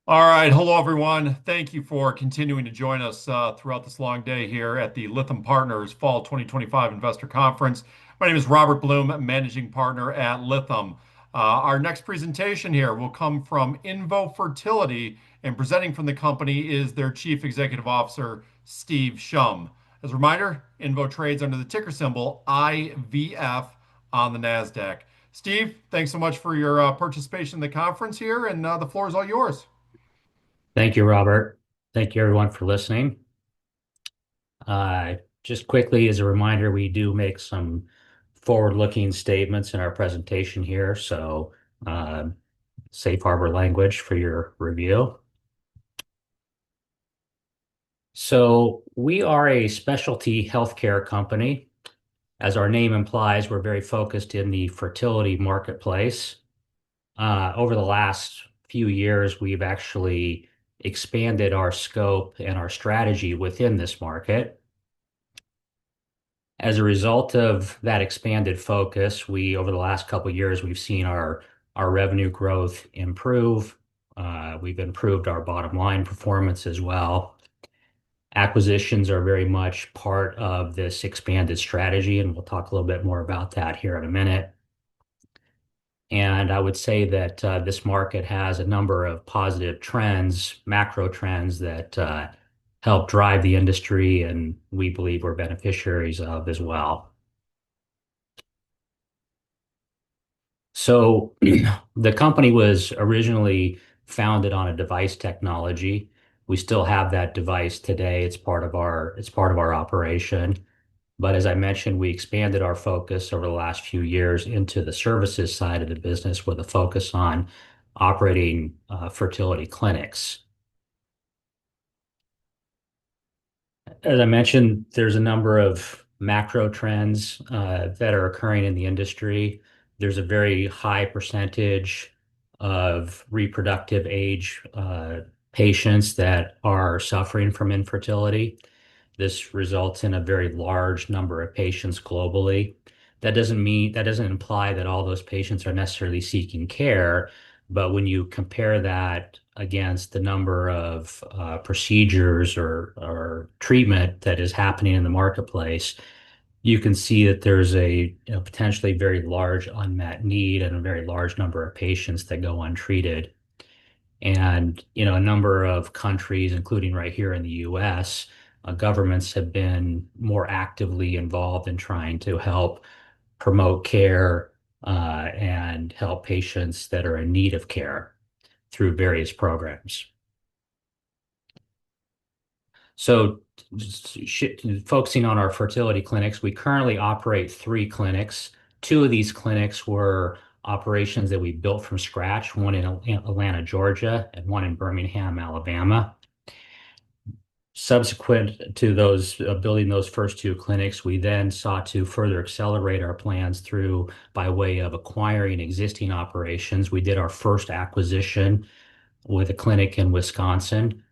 All right. Hello, everyone. Thank you for continuing to join us throughout this long day here at the Lytham Partners Fall 2025 Investor Conference. My name is Robert Blum, Managing Partner at Lytham. Our next presentation here will come from INVO Fertility, and presenting from the company is their Chief Executive Officer, Steve Shum. As a reminder, INVO trades under the ticker symbol IVF on the NASDAQ. Steve, thanks so much for your participation in the conference here, and the floor is all yours. Thank you, Robert. Thank you, everyone, for listening. Uh, just quickly, as a reminder, we do make some forward-looking statements in our presentation here, so uh, safe harbor language for your review. So we are a specialty healthcare company. As our name implies, we're very focused in the fertility marketplace. Over the last few years, we've actually expanded our scope and our strategy within this market. As a result of that expanded focus, over the last couple of years, we've seen our revenue growth improve. We've improved our bottom line performance as well. Acquisitions are very much part of this expanded strategy, and we'll talk a little bit more about that here in a minute. And I would say that this market has a number of positive trends, macro trends that help drive the industry, and we believe we're beneficiaries of as well. So the company was originally founded on a device technology. We still have that device today. It's part of our operation. But as I mentioned, we expanded our focus over the last few years into the services side of the business with a focus on operating fertility clinics. As I mentioned, there's a number of macro trends that are occurring in the industry. There's a very high percentage of reproductive age patients that are suffering from infertility. This results in a very large number of patients globally. That doesn't imply that all those patients are necessarily seeking care, but when you compare that against the number of procedures or treatment that is happening in the marketplace, you can see that there's a potentially very large unmet need and a very large number of patients that go untreated. And, a number of countries, including right here in the US, governments have been more actively involved in trying to help promote care and help patients that are in need of care through various programs. So, focusing on our fertility clinics, we currently operate three clinics. Two of these clinics were operations that we built from scratch, one in Atlanta, Georgia, and one in Birmingham, Alabama. Subsequent to those building those first two clinics, we then sought to further accelerate our plans through by way of acquiring existing operations. We did our first acquisition with a clinic in Wisconsin.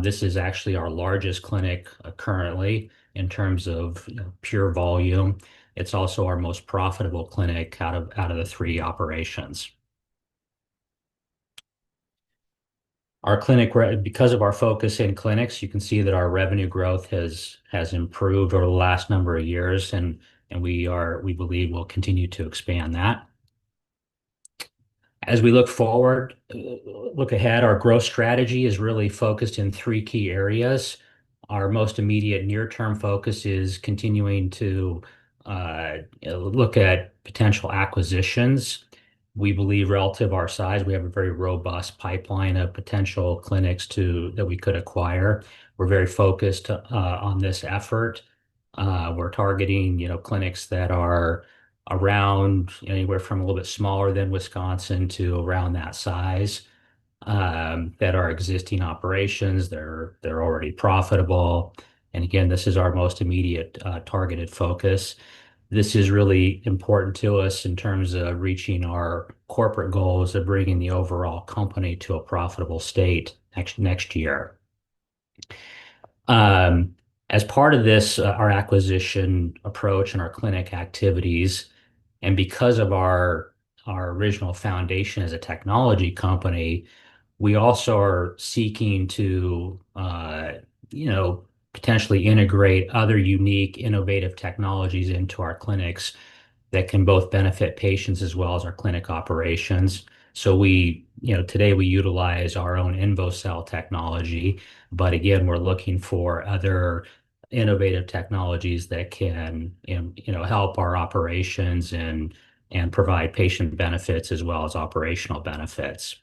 This is actually our largest clinic currently in terms of pure volume. It's also our most profitable clinic out of the three operations. Our clinic, because of our focus in clinics, you can see that our revenue growth has improved over the last number of years, and we believe we'll continue to expand that. As we look forward, look ahead, our growth strategy is really focused in three key areas. Our most immediate near-term focus is continuing to look at potential acquisitions. We believe relative to our size, we have a very robust pipeline of potential clinics that we could acquire. We're very focused on this effort. We're targeting, clinics that are around anywhere from a little bit smaller than Wisconsin to around that size, that are existing operations. They're already profitable. And again, this is our most immediate targeted focus. This is really important to us in terms of reaching our corporate goals of bringing the overall company to a profitable state next year. As part of this, our acquisition approach and our clinic activities, and because of our original foundation as a technology company, We also are seeking to, potentially integrate other unique, innovative technologies into our clinics that can both benefit patients as well as our clinic operations. So today we utilize our own INVO technology, but again, we're looking for other innovative technologies that can, help our operations and provide patient benefits as well as operational benefits.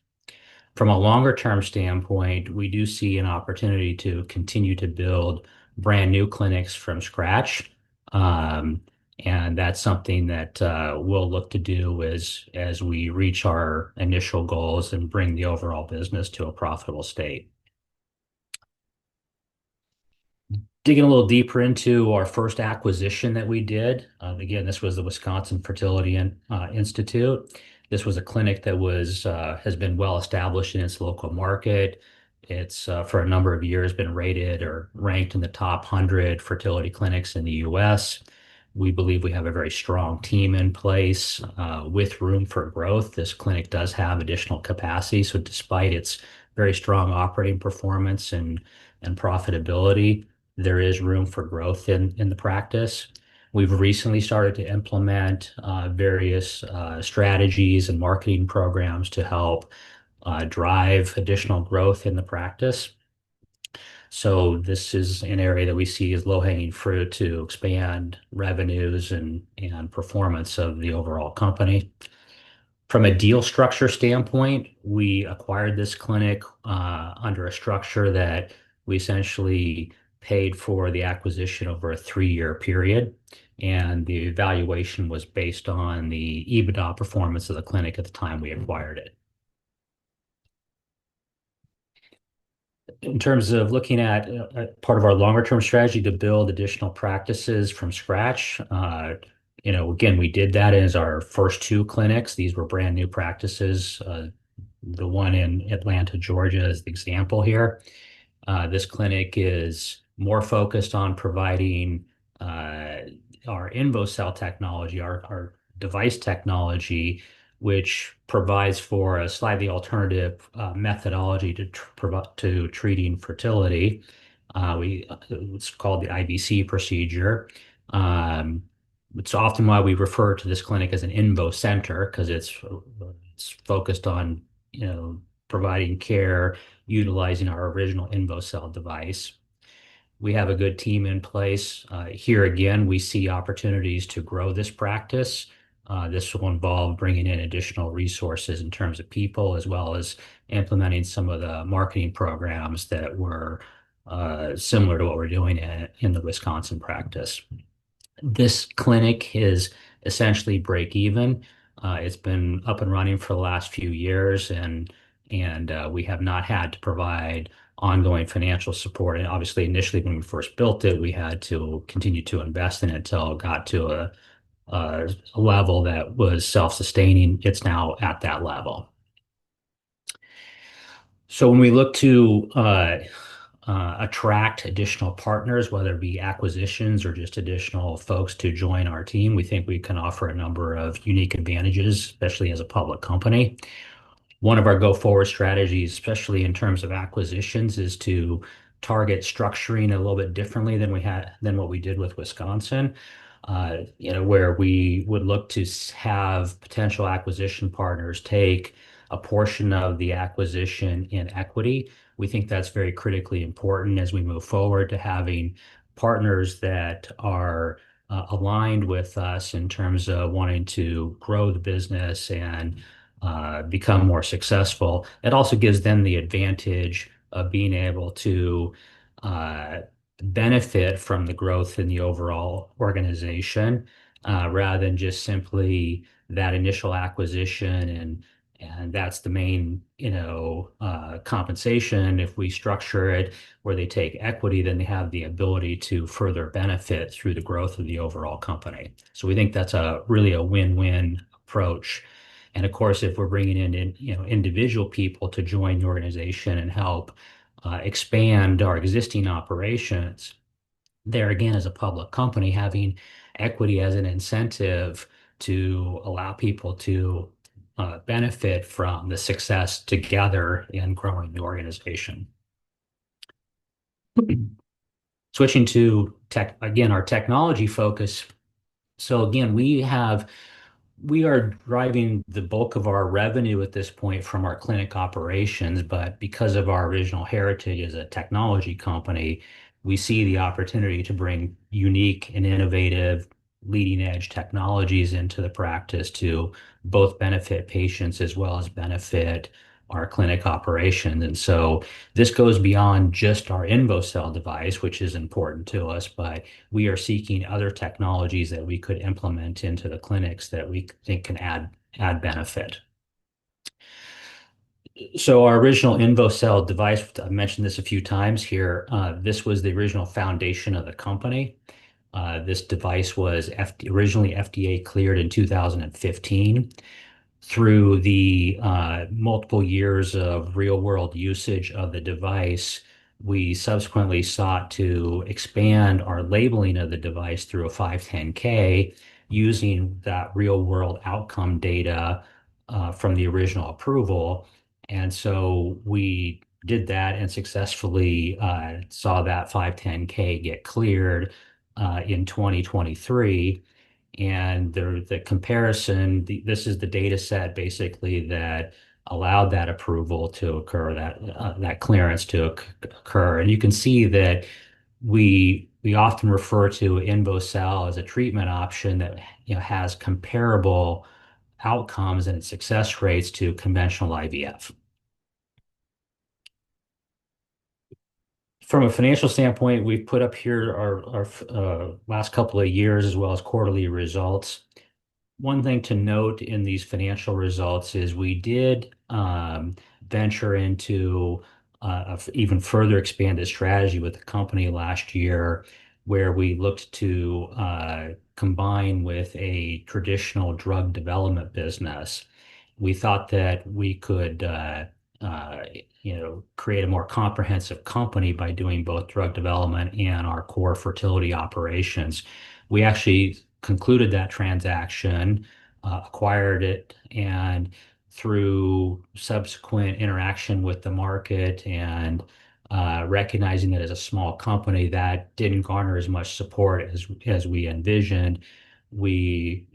From a longer term standpoint, we do see an opportunity to continue to build brand new clinics from scratch. Um, and that's something that we'll look to do as we reach our initial goals and bring the overall business to a profitable state. Digging a little deeper into our first acquisition that we did. Again, this was the Wisconsin Fertility Institute. This was a clinic that has been well established in its local market. It's for a number of years been rated or ranked in the top 100 fertility clinics in the U.S. We believe we have a very strong team in place with room for growth. This clinic does have additional capacity, so despite its very strong operating performance and profitability, there is room for growth in the practice. We've recently started to implement various strategies and marketing programs to help drive additional growth in the practice. So this is an area that we see as low-hanging fruit to expand revenues and performance of the overall company. From a deal structure standpoint, we acquired this clinic under a structure that we essentially paid for the acquisition over a 3-year period, and the valuation was based on the EBITDA performance of the clinic at the time we acquired it. In terms of looking at part of our longer term strategy to build additional practices from scratch, again, we did that as our first 2 clinics. These were brand new practices. The one in Atlanta, Georgia is the example here. This clinic is more focused on providing our INVO technology, our device technology, which provides for a slightly alternative methodology to treating fertility. It's called the IBC procedure. It's often why we refer to this clinic as an INVO center because it's focused on providing care utilizing our original INVO device. We have a good team in place. Here again, we see opportunities to grow this practice. This will involve bringing in additional resources in terms of people, as well as implementing some of the marketing programs that were similar to what we're doing in the Wisconsin practice. This clinic is essentially break even. It's been up and running for the last few years, and we have not had to provide ongoing financial support. And obviously, initially when we first built it, we had to continue to invest in it until it got to a level that was self-sustaining. It's now at that level. So when we look to attract additional partners, whether it be acquisitions or just additional folks to join our team, we think we can offer a number of unique advantages, especially as a public company. One of our go-forward strategies, especially in terms of acquisitions, is to target structuring a little bit differently than what we did with Wisconsin. Where we would look to have potential acquisition partners take a portion of the acquisition in equity. We think that's very critically important as we move forward to having partners that are aligned with us in terms of wanting to grow the business and become more successful. It also gives them the advantage of being able to uh, benefit from the growth in the overall organization rather than just simply that initial acquisition and that's the main compensation. If we structure it where they take equity, then they have the ability to further benefit through the growth of the overall company. So we think that's really a win-win approach. And of course, if we're bringing in individual people to join the organization and help expand our existing operations, there again, as a public company, having equity as an incentive to allow people to benefit from the success together in growing the organization. Switching to tech, again, our technology focus. So again, we are driving the bulk of our revenue at this point from our clinic operations, but because of our original heritage as a technology company, we see the opportunity to bring unique and innovative leading edge technologies into the practice to both benefit patients as well as benefit our clinic operations. And so this goes beyond just our INVO device, which is important to us, but we are seeking other technologies that we could implement into the clinics that we think can add benefit. So our original INVO device, I've mentioned this a few times here. This was the original foundation of the company. This device was originally FDA cleared in 2015. Through the multiple years of real world usage of the device, we subsequently sought to expand our labeling of the device through a 510(k) using that real world outcome data from the original approval. And so we did that and successfully saw that 510(k) get cleared in 2023. And the comparison, this is the data set basically that allowed that approval to occur, that clearance to occur. And you can see that we often refer to INVOcell as a treatment option that has comparable outcomes and success rates to conventional IVF. From a financial standpoint, we've put up here our last couple of years as well as quarterly results. One thing to note in these financial results is we did venture into even further expanded strategy with the company last year, where we looked to combine with a traditional drug development business. We thought that we could, uh, create a more comprehensive company by doing both drug development and our core fertility operations. We actually concluded that transaction, acquired it, and through subsequent interaction with the market and recognizing that as a small company that didn't garner as much support as we envisioned, we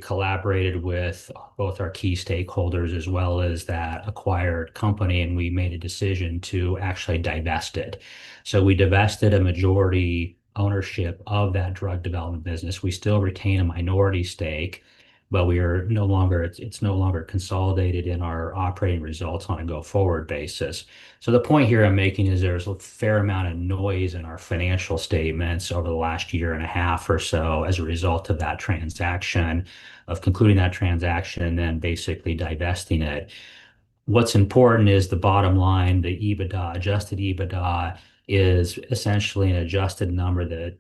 collaborated with both our key stakeholders as well as that acquired company, and we made a decision to actually divest it. So we divested a majority ownership of that drug development business. We still retain a minority stake, but it's no longer consolidated in our operating results on a go-forward basis. So the point here I'm making is there's a fair amount of noise in our financial statements over the last year and a half or so as a result of that transaction, of concluding that transaction and then basically divesting it. What's important is the bottom line, the EBITDA, adjusted EBITDA is essentially an adjusted number that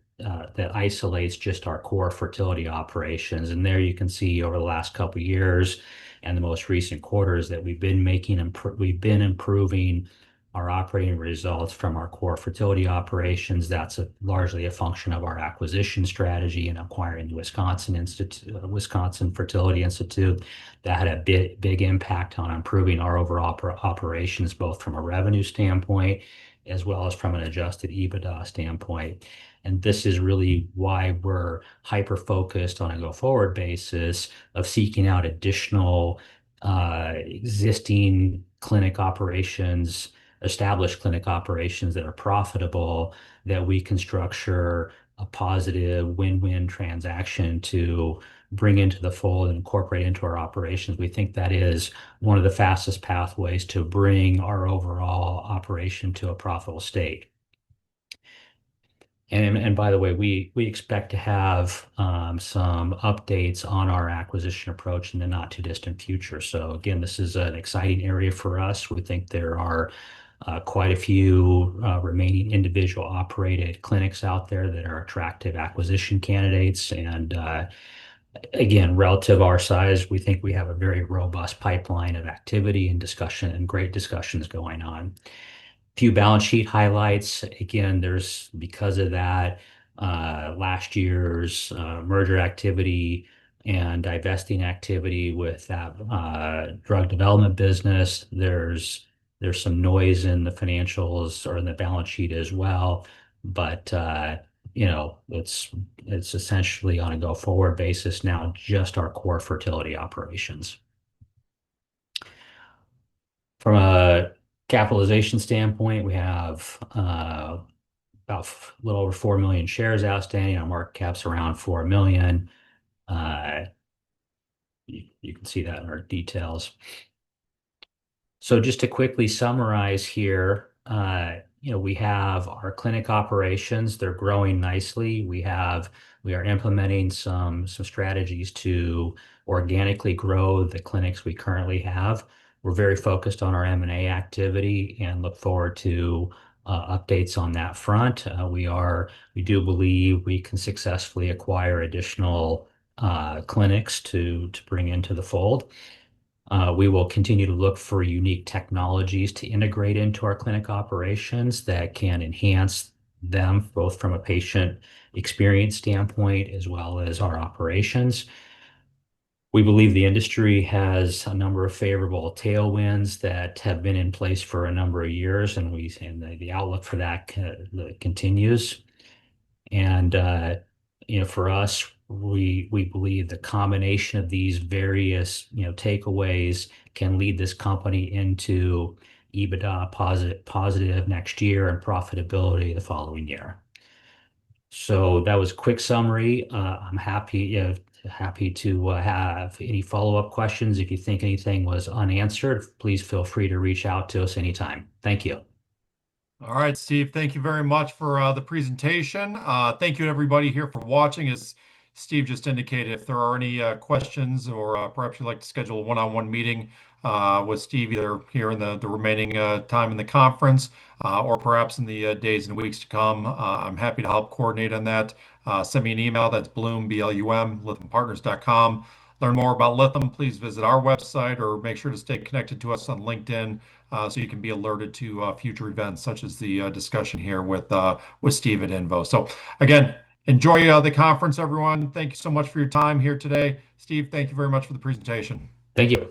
isolates just our core fertility operations. And there you can see over the last couple of years and the most recent quarters that we've been improving our operating results from our core fertility operations. That's largely a function of our acquisition strategy and acquiring the Wisconsin Fertility Institute. That had a big impact on improving our overall operations, both from a revenue standpoint as well as from an adjusted EBITDA standpoint. And this is really why we're hyper focused on a go forward basis of seeking out additional existing clinic operations, established clinic operations that are profitable, that we can structure a positive win-win transaction to bring into the fold and incorporate into our operations. We think that is one of the fastest pathways to bring our overall operation to a profitable state. And by the way, we expect to have some updates on our acquisition approach in the not too distant future. So again, this is an exciting area for us. We think there are quite a few remaining individual operated clinics out there that are attractive acquisition candidates. And again, relative to our size, we think we have a very robust pipeline of activity and discussion and great discussions going on. Few balance sheet highlights. Again, because of that, last year's merger activity and divesting activity with that drug development business. There's some noise in the financials or in the balance sheet as well, but it's essentially on a go forward basis now just our core fertility operations. From a capitalization standpoint, we have about a little over 4 million shares outstanding. Our market cap's around 4 million. Uh, you can see that in our details. So just to quickly summarize here, we have our clinic operations. They're growing nicely. We are implementing some strategies to organically grow the clinics we currently have. We're very focused on our M&A activity and look forward to updates on that front. We do believe we can successfully acquire additional clinics to bring into the fold. We will continue to look for unique technologies to integrate into our clinic operations that can enhance them both from a patient experience standpoint as well as our operations. We believe the industry has a number of favorable tailwinds that have been in place for a number of years, and the outlook for that continues. And for us, we believe the combination of these various takeaways can lead this company into EBITDA positive next year and profitability the following year. So that was a quick summary. I'm happy to have any follow-up questions. If you think anything was unanswered, please feel free to reach out to us anytime. Thank you. All right, Steve, thank you very much for the presentation. Thank you to everybody here for watching. As Steve just indicated, if there are any questions or perhaps you'd like to schedule a one-on-one meeting with Steve either here in the remaining time in the conference or perhaps in the days and weeks to come, I'm happy to help coordinate on that. Send me an email. That's Blum, B-L-U-M, lythampartners.com. Learn more about Lytham, please visit our website or make sure to stay connected to us on LinkedIn so you can be alerted to future events such as the discussion here with Steve at INVO. So again, enjoy the conference, everyone. Thank you so much for your time here today. Steve, thank you very much for the presentation. Thank you.